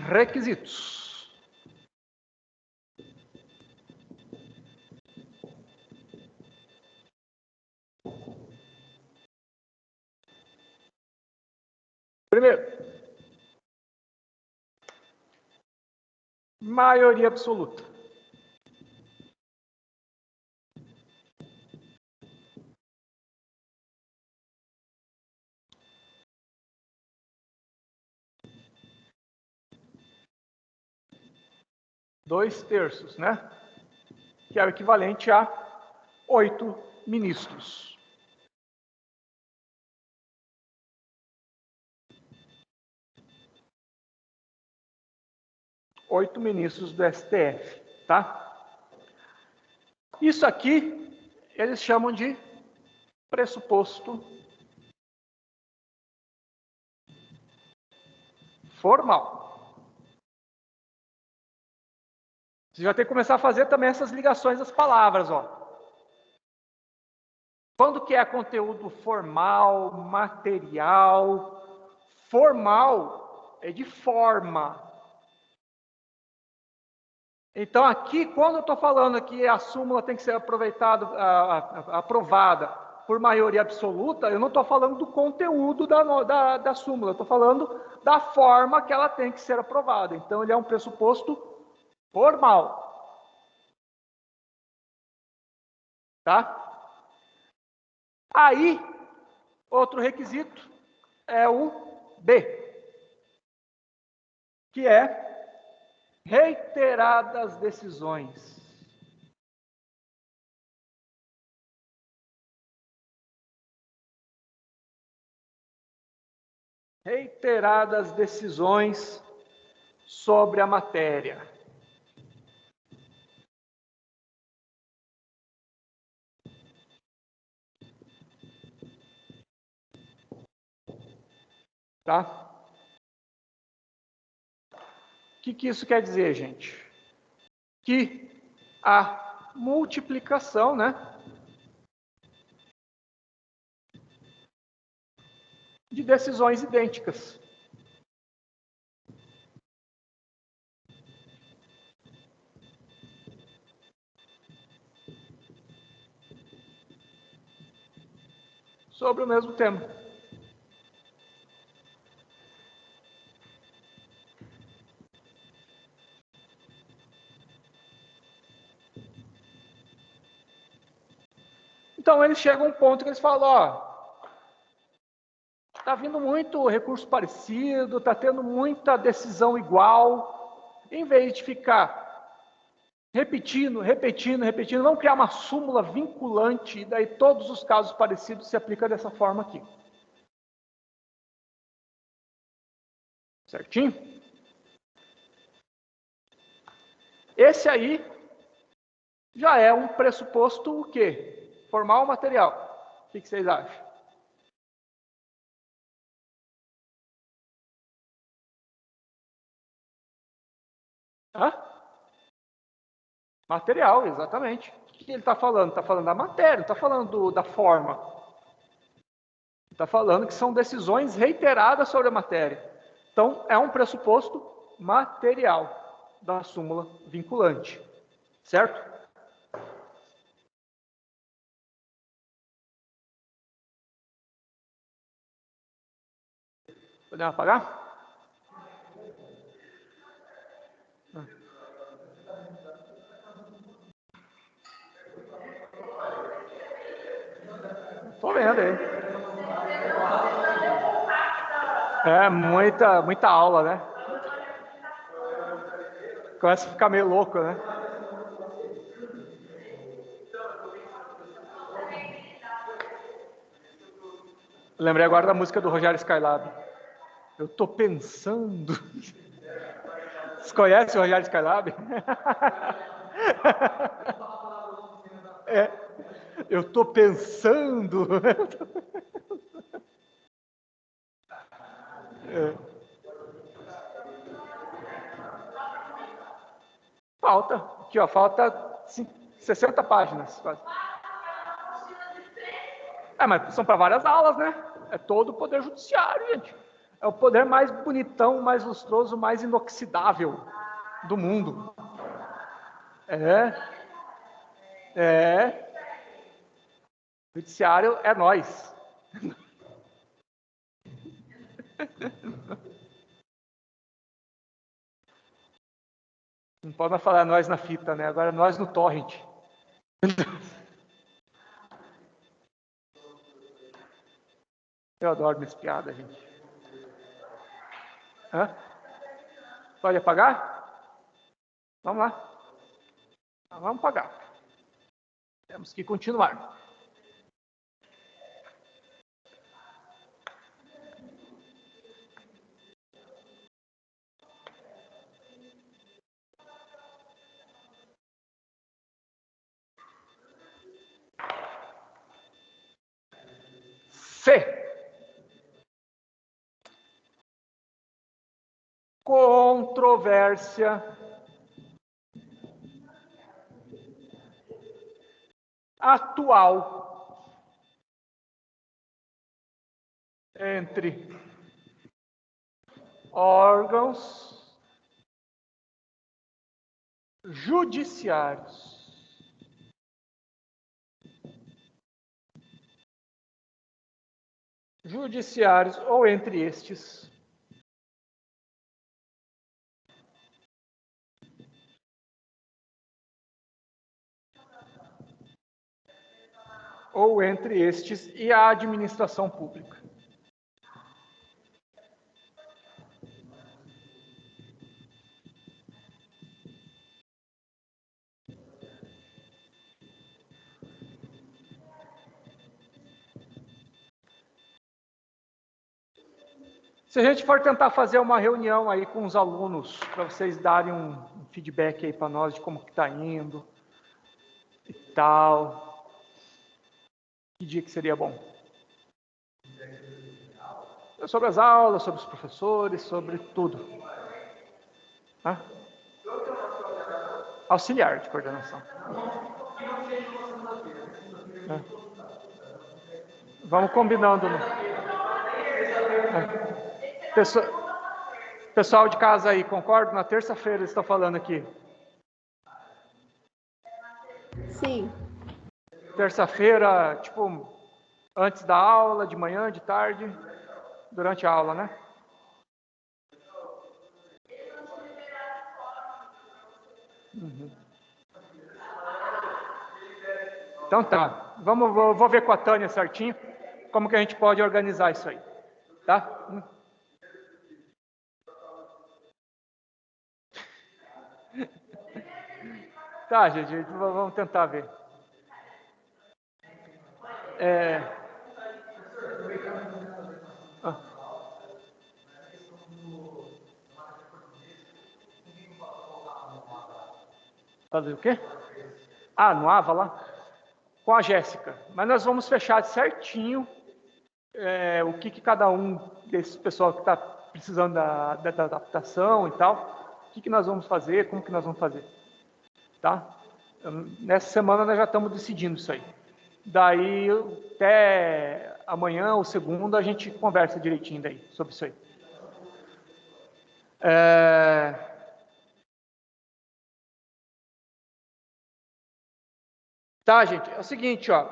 Requisitos. Primeiro, maioria absoluta. Dois terços, né? Que é o equivalente a 8 ministros. Oito ministros do STF, tá? Isso aqui eles chamam de pressuposto formal. Você já tem que começar a fazer também essas ligações das palavras, ó. Quando que é conteúdo formal, material? Formal é de forma. Então aqui, quando eu estou falando que a súmula tem que ser aprovada por maioria absoluta, eu não estou falando do conteúdo da súmula, eu estou falando da forma que ela tem que ser aprovada. Então ele é um pressuposto formal. Tá? Aí, outro requisito é o B, que é reiteradas decisões. Reiteradas decisões sobre a matéria. Tá? O que isso quer dizer, gente? Que a multiplicação, né, de decisões idênticas. Sobre o mesmo tema. Então eles chegam a um ponto que eles falam, ó, tá vindo muito recurso parecido, tá tendo muita decisão igual, em vez de ficar repetindo, vamos criar uma súmula vinculante, e daí todos os casos parecidos se aplicam dessa forma aqui. Certinho? Esse aí já é um pressuposto o quê? Formal ou material? O que vocês acham? Hã? Material, exatamente. O que ele está falando? Está falando da matéria, não está falando da forma. Está falando que são decisões reiteradas sobre a matéria. Então, é um pressuposto material da súmula vinculante. Certo? Podemos apagar? Estou vendo aí. É, muita aula, né? Começa a ficar meio louco, né? Lembrei agora da música do Rogério Skylab. Eu tô pensando. Vocês conhecem o Rogério Skylab? É. Eu tô pensando. É. Falta. Aqui, ó, falta 60 páginas. Quase. Mas são para várias aulas, né? É todo o poder judiciário, gente. É o poder mais bonitão, mais lustroso, mais inoxidável do mundo. O judiciário é nós. Não pode mais falar nós na fita, né? Agora nós no torrent. Eu adoro minhas piadas, gente. Hã? Pode apagar? Vamos lá. Vamos apagar. Temos que continuar. C. Controvérsia atual entre órgãos judiciários. Judiciários ou entre estes. Ou entre estes e a administração pública. Se a gente for tentar fazer uma reunião aí com os alunos, para vocês darem um feedback aí para nós de como que está indo e tal. Que dia que seria bom? Sobre as aulas, sobre os professores, sobre tudo. Hã? Auxiliar de coordenação. Vamos combinando. Pessoal de casa aí, concordo? Na terça-feira eles estão falando aqui. Sim. Terça-feira, tipo, antes da aula, de manhã, de tarde, durante a aula, né? Uhum. Então tá, vou ver com a Tânia certinho como que a gente pode organizar isso aí, tá? Tá, gente, vamos tentar ver. Fazer o quê? No AVA lá? Com a Jéssica. Mas nós vamos fechar certinho o que cada um desse pessoal que está precisando da adaptação e tal, o que nós vamos fazer, como que nós vamos fazer. Tá? Nessa semana nós já estamos decidindo isso aí. Daí, até amanhã ou segunda, a gente conversa direitinho daí, sobre isso aí. Tá, gente? É o seguinte, ó.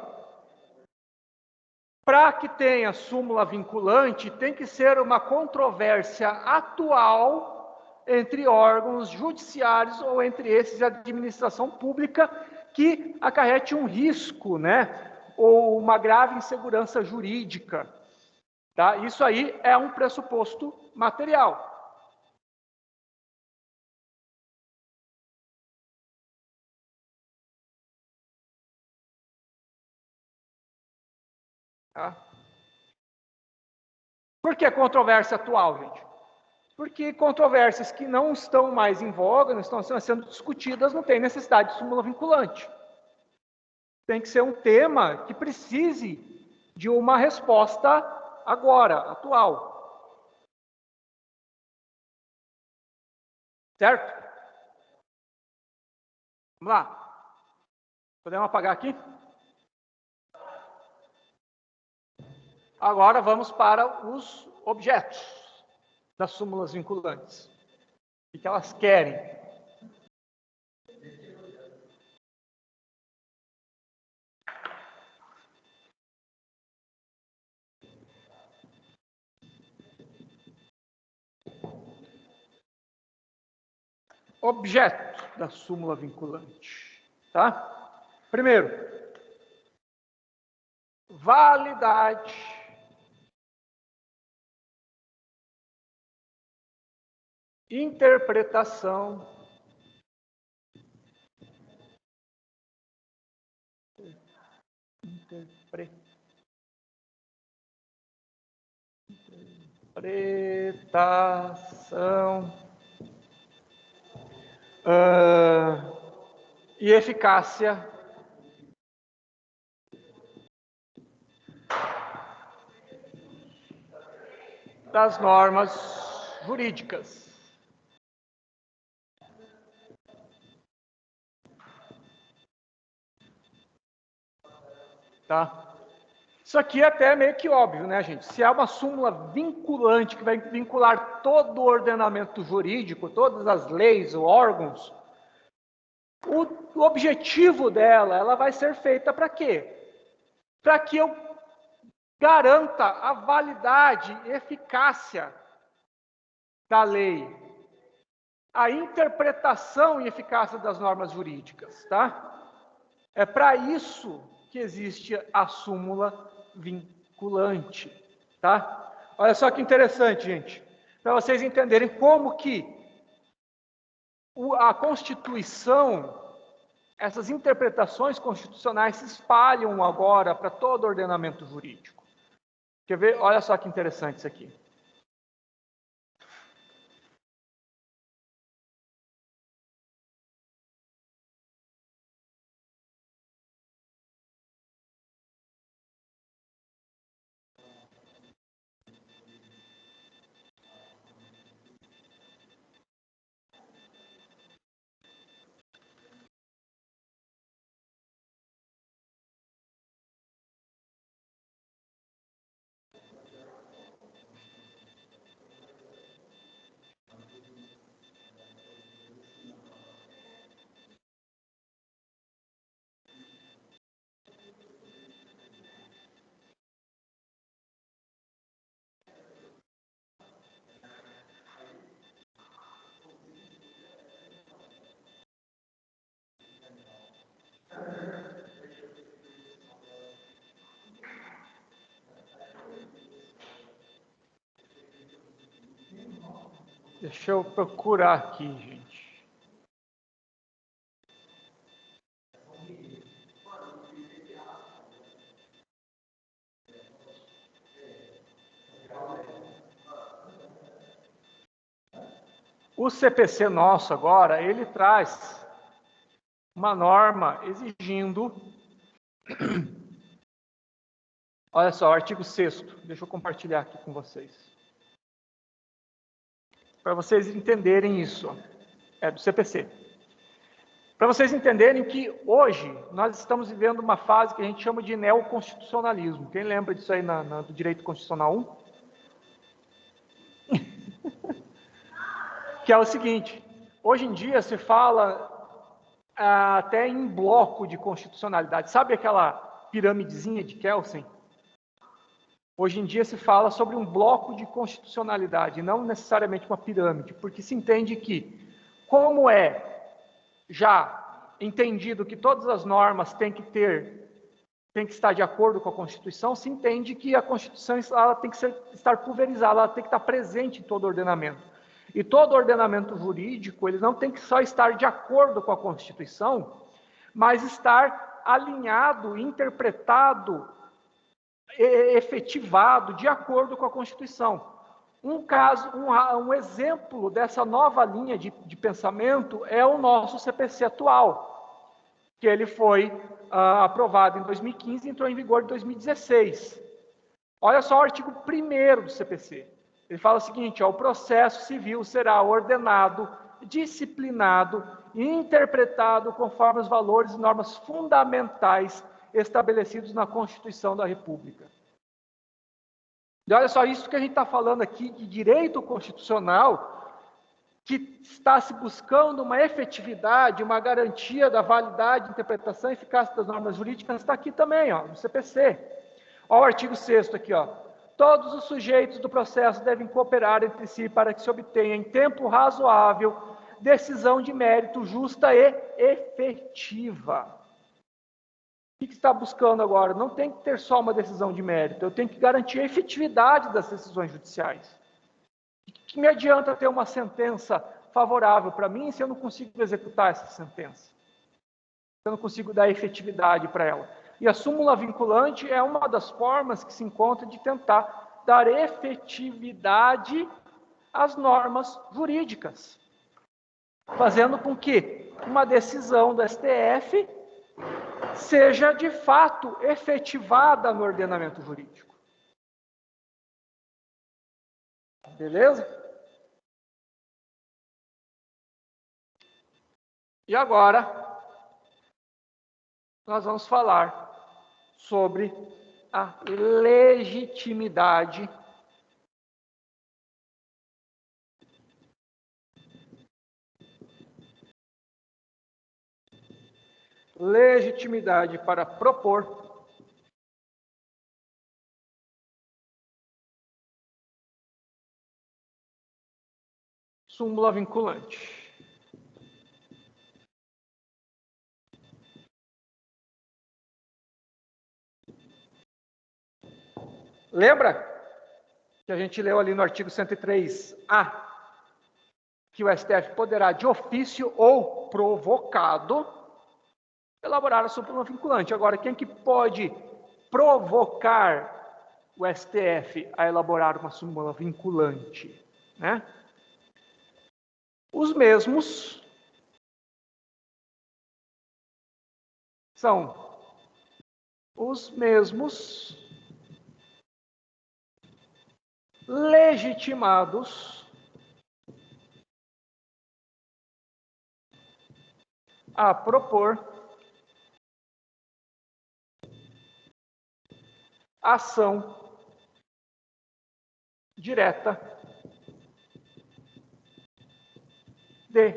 Para que tenha súmula vinculante, tem que ser uma controvérsia atual entre órgãos judiciários ou entre esses a administração pública que acarrete um risco, né? Ou uma grave insegurança jurídica Tá? Isso aí é um pressuposto material. Tá? Por que controvérsia atual, gente? Porque controvérsias que não estão mais em voga, não estão sendo discutidas, não tem necessidade de súmula vinculante. Tem que ser um tema que precise de uma resposta agora, atual. Certo? Vamos lá. Podemos apagar aqui? Agora vamos para os objetos das súmulas vinculantes. O que elas querem? Objeto da súmula vinculante. Tá? Primeiro, validade interpretação e eficácia das normas jurídicas. Tá? Isso aqui é até meio que óbvio, né, gente? Se é uma súmula vinculante que vai vincular todo o ordenamento jurídico, todas as leis ou órgãos, o objetivo dela, ela vai ser feita para quê? Para que eu garanta a validade e eficácia da lei, a interpretação e eficácia das normas jurídicas, tá? É para isso que existe a súmula vinculante, tá? Olha só que interessante, gente, para vocês entenderem como que a Constituição, essas interpretações constitucionais se espalham agora para todo o ordenamento jurídico. Quer ver? Olha só que interessante isso aqui. Deixa eu procurar aqui, gente. O CPC nosso agora, ele traz uma norma exigindo... Olha só, o artigo 6º. Deixa eu compartilhar aqui com vocês. Para vocês entenderem isso. É do CPC. Para vocês entenderem que hoje nós estamos vivendo uma fase que a gente chama de neoconstitucionalismo. Quem lembra disso aí do Direito Constitucional 1? Que é o seguinte, hoje em dia se fala até em bloco de constitucionalidade. Sabe aquela piramidezinha de Kelsen? Hoje em dia se fala sobre um bloco de constitucionalidade, não necessariamente uma pirâmide, porque se entende que, como é já entendido que todas as normas têm que ter tem que estar de acordo com a Constituição, se entende que a Constituição ela tem que estar pulverizada, ela tem que estar presente em todo o ordenamento. E todo ordenamento jurídico, ele não tem que só estar de acordo com a Constituição, mas estar alinhado, interpretado, efetivado, de acordo com a Constituição. Um exemplo dessa nova linha de pensamento é o nosso CPC atual, que ele foi aprovado em 2015 e entrou em vigor em 2016. Olha só o artigo 1º do CPC. Ele fala o seguinte, o processo civil será ordenado, disciplinado e interpretado conforme os valores e normas fundamentais estabelecidos na Constituição da República. E olha só, isso que a gente está falando aqui de direito constitucional, que está se buscando uma efetividade, uma garantia da validade, interpretação e eficácia das normas jurídicas, está aqui também, no CPC. Olha o artigo 6º aqui, Todos os sujeitos do processo devem cooperar entre si para que se obtenha em tempo razoável decisão de mérito justa e efetiva. O que está buscando agora? Não tem que ter só uma decisão de mérito, eu tenho que garantir a efetividade das decisões judiciais. O que me adianta ter uma sentença favorável para mim se eu não consigo executar essa sentença? Se eu não consigo dar efetividade para ela? E a súmula vinculante é uma das formas que se encontra de tentar dar efetividade às normas jurídicas, fazendo com que uma decisão do STF seja, de fato, efetivada no ordenamento jurídico. Beleza? E agora, nós vamos falar sobre a legitimidade para propor súmula vinculante. Lembra que a gente leu ali no artigo 103A que o STF poderá, de ofício ou provocado, elaborar a súmula vinculante. Agora, quem que pode provocar o STF a elaborar uma súmula vinculante? Os mesmos são os mesmos legitimados a propor ação direta de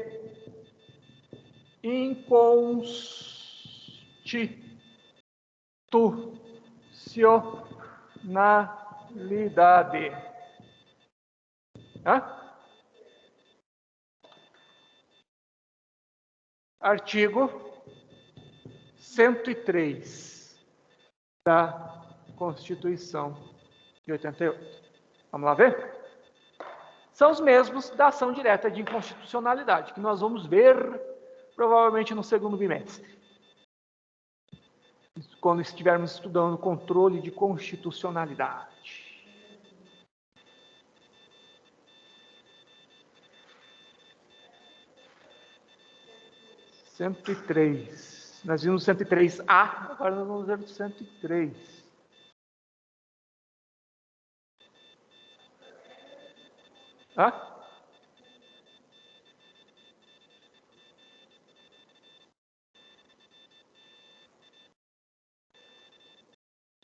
inconstitucionalidade. Artigo 103 da Constituição de 88. Vamos lá ver? São os mesmos da ação direta de inconstitucionalidade, que nós vamos ver provavelmente no segundo bimestre, quando estivermos estudando controle de constitucionalidade. Nós vimos 103A, agora nós vamos ver o 103.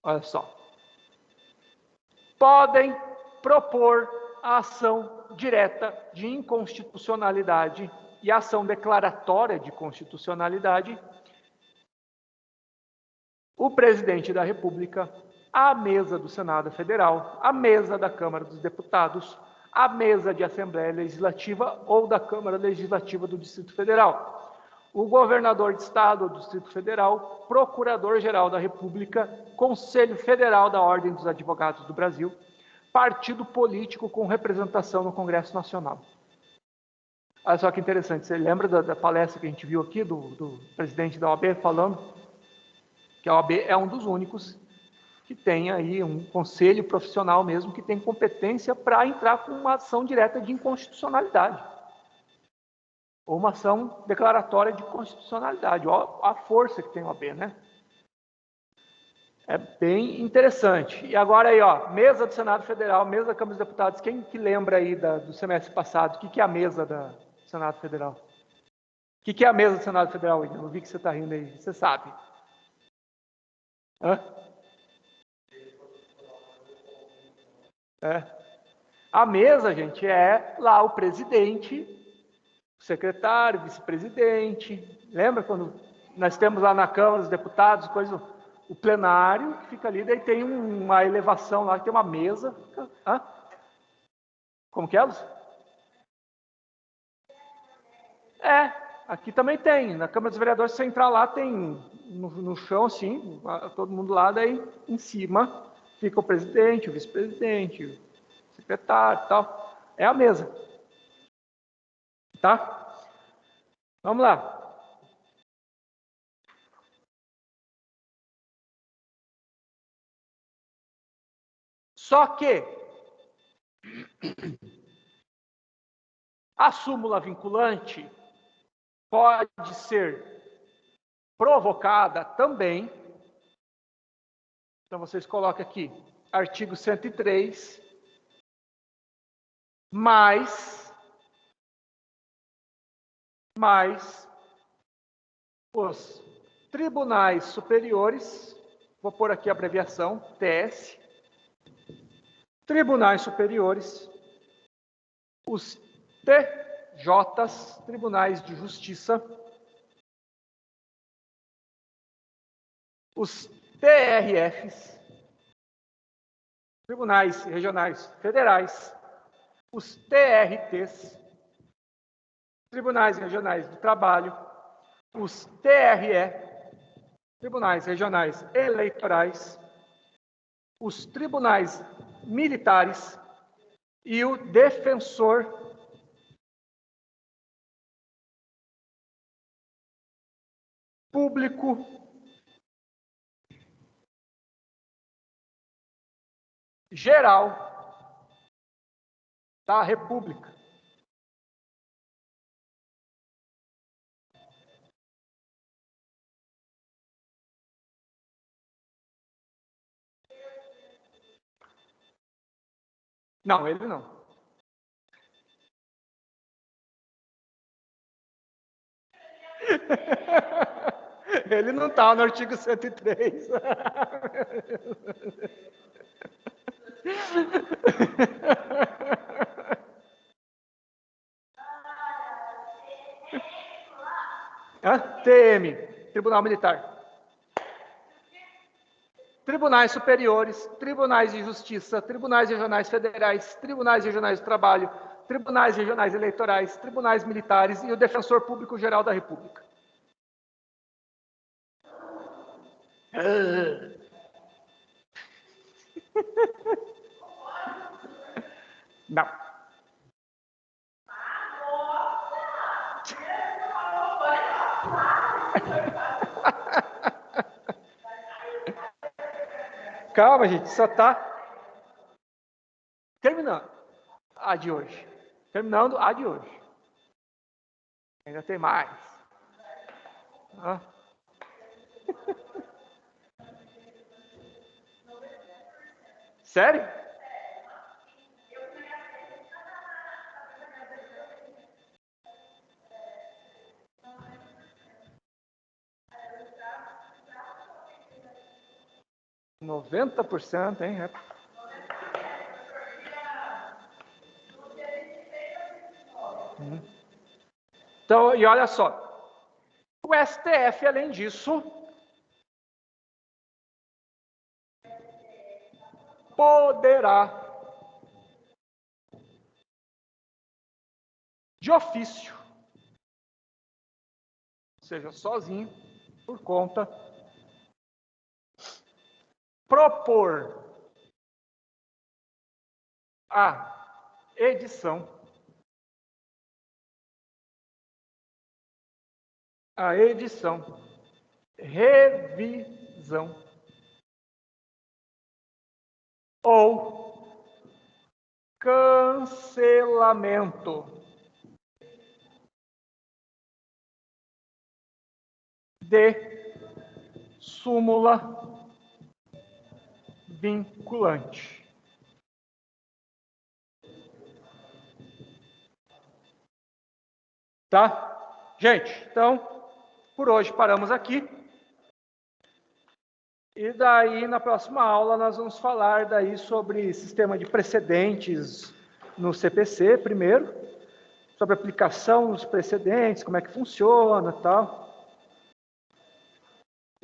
Olha só. Podem propor a ação direta de inconstitucionalidade e a ação declaratória de constitucionalidade o presidente da República, a mesa do Senado Federal, a mesa da Câmara dos Deputados, a mesa de Assembleia Legislativa ou da Câmara Legislativa do Distrito Federal. o governador de estado do Distrito Federal, procurador-geral da República, Conselho Federal da Ordem dos Advogados do Brasil, partido político com representação no Congresso Nacional. Olha só que interessante, você lembra da palestra que a gente viu aqui do presidente da OAB falando que a OAB é um dos únicos que tem aí um conselho profissional mesmo que tem competência para entrar com uma ação direta de inconstitucionalidade. Ou uma ação declaratória de constitucionalidade. Olha a força que tem a OAB, né? É bem interessante. E agora aí, ó, mesa do Senado Federal, mesa da Câmara dos Deputados. Quem que lembra aí do semestre passado? O que é a mesa do Senado Federal? O que é a mesa do Senado Federal, William? Eu vi que você está rindo aí. Você sabe. Hã? A mesa, gente, é lá o presidente, o secretário, vice-presidente. Lembra quando nós temos lá na Câmara dos Deputados, o plenário, que fica ali, daí tem uma elevação lá, que tem uma mesa. Hã? Como que é, Lúcio? Aqui também tem. Na Câmara dos Vereadores, se você entrar lá, tem no chão, assim, todo mundo lá, daí em cima fica o presidente, o vice-presidente, o secretário e tal. É a mesa. Tá? Vamos lá. Só que a súmula vinculante pode ser provocada também. Então, vocês colocam aqui, artigo 103, mais os tribunais superiores, vou pôr aqui a abreviação, TS, tribunais superiores, os TJs, Tribunais de Justiça, os TRFs, Tribunais Regionais Federais, os TRTs, Tribunais Regionais do Trabalho, os TRE, Tribunais Regionais Eleitorais, os Tribunais Militares e o Defensor Público Geral da República. Não, ele não. Ele não está no artigo 103. TM, Tribunal Militar. Tribunais superiores, tribunais de justiça, tribunais regionais federais, tribunais regionais do trabalho, tribunais regionais eleitorais, tribunais militares e o Defensor Público Geral da República. Não. Calma, gente, só está terminando a de hoje. Terminando a de hoje. Ainda tem mais. Sério? %, hein? Então, e olha só, o STF, além disso, poderá, de ofício, ou seja, sozinho, por conta, propor a edição, revisão ou cancelamento de súmula vinculante. Tá? Gente, então, por hoje paramos aqui. E daí, na próxima aula, nós vamos falar daí sobre sistema de precedentes no CPC, primeiro, sobre aplicação dos precedentes, como é que funciona e tal.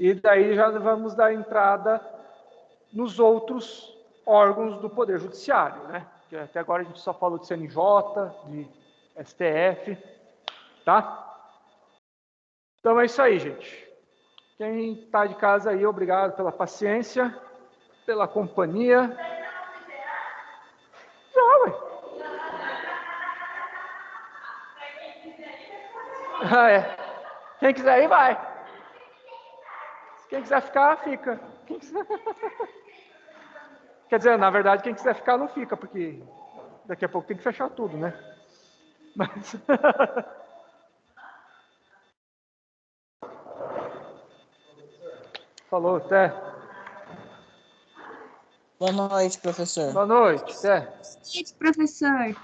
E daí já vamos dar entrada nos outros órgãos do Poder Judiciário, né? Que até agora a gente só falou de CNJ, de STF, tá? Então é isso aí, gente. Quem está de casa aí, obrigado pela paciência, pela companhia. Já, ué. Ah, é. Quem quiser ir, vai. Quem quiser ficar, fica. Quer dizer, na verdade, quem quiser ficar, não fica, porque daqui a pouco tem que fechar tudo, né? Mas... Falou, até. Boa noite, professor. Boa noite, até. Professor.